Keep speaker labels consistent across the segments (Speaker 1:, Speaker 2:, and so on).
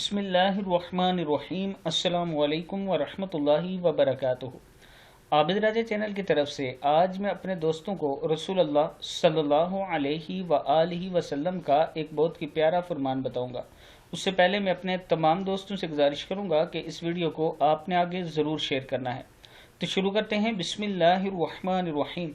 Speaker 1: بسم اللہ الرحمن الرحیم۔ السلام علیکم ورحمۃ اللہ وبرکاتہ۔ عابد راجہ چینل کی طرف سے آج میں اپنے دوستوں کو رسول اللہ صلی اللہ علیہ وآلہ وسلم کا ایک بہت ہی پیارا فرمان بتاؤں گا۔ اس سے پہلے میں اپنے تمام دوستوں سے گزارش کروں گا کہ اس ویڈیو کو آپ نے آگے ضرور شیئر کرنا ہے۔ تو شروع کرتے ہیں۔ بسم اللہ الرحمن الرحیم۔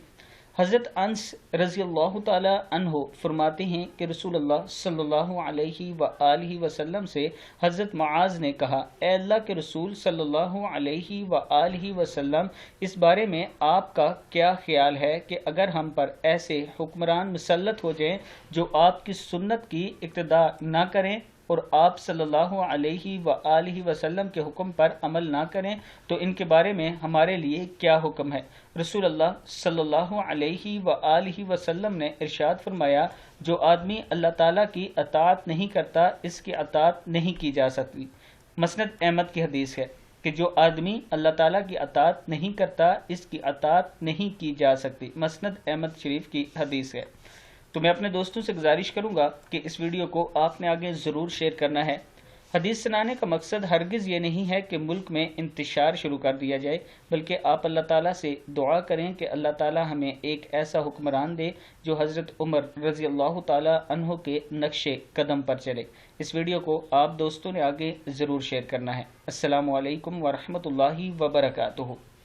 Speaker 1: حضرت انس رضی اللہ تعالی عنہ فرماتے ہیں کہ رسول اللہ صلی اللہ علیہ وآلہ وسلم سے حضرت معاذ نے کہا، اے اللہ کے رسول صلی اللہ علیہ وآلہ وسلم، اس بارے میں آپ کا کیا خیال ہے کہ اگر ہم پر ایسے حکمران مسلط ہو جائیں جو آپ کی سنت کی اقتداء نہ کریں اور آپ صلی اللہ علیہ وآلہ وسلم کے حکم پر عمل نہ کریں تو ان کے بارے میں ہمارے لیے کیا حکم ہے؟ رسول اللہ صلی اللہ علیہ وآلہ وسلم نے ارشاد فرمایا، جو آدمی اللہ تعالیٰ کی اطاعت نہیں کرتا اس کی اطاعت نہیں کی جا سکتی۔ مسند احمد کی حدیث ہے کہ جو آدمی اللہ تعالیٰ کی اطاعت نہیں کرتا اس کی اطاعت نہیں کی جا سکتی۔ مسند احمد شریف کی حدیث ہے۔ تو میں اپنے دوستوں سے گزارش کروں گا کہ اس ویڈیو کو آپ نے آگے ضرور شیئر کرنا ہے۔ حدیث سنانے کا مقصد ہرگز یہ نہیں ہے کہ ملک میں انتشار شروع کر دیا جائے، بلکہ آپ اللہ تعالیٰ سے دعا کریں کہ اللہ تعالیٰ ہمیں ایک ایسا حکمران دے جو حضرت عمر رضی اللہ تعالیٰ عنہ کے نقش قدم پر چلے۔ اس ویڈیو کو آپ دوستوں نے آگے ضرور شیئر کرنا ہے۔ السلام علیکم ورحمۃ اللہ وبرکاتہ۔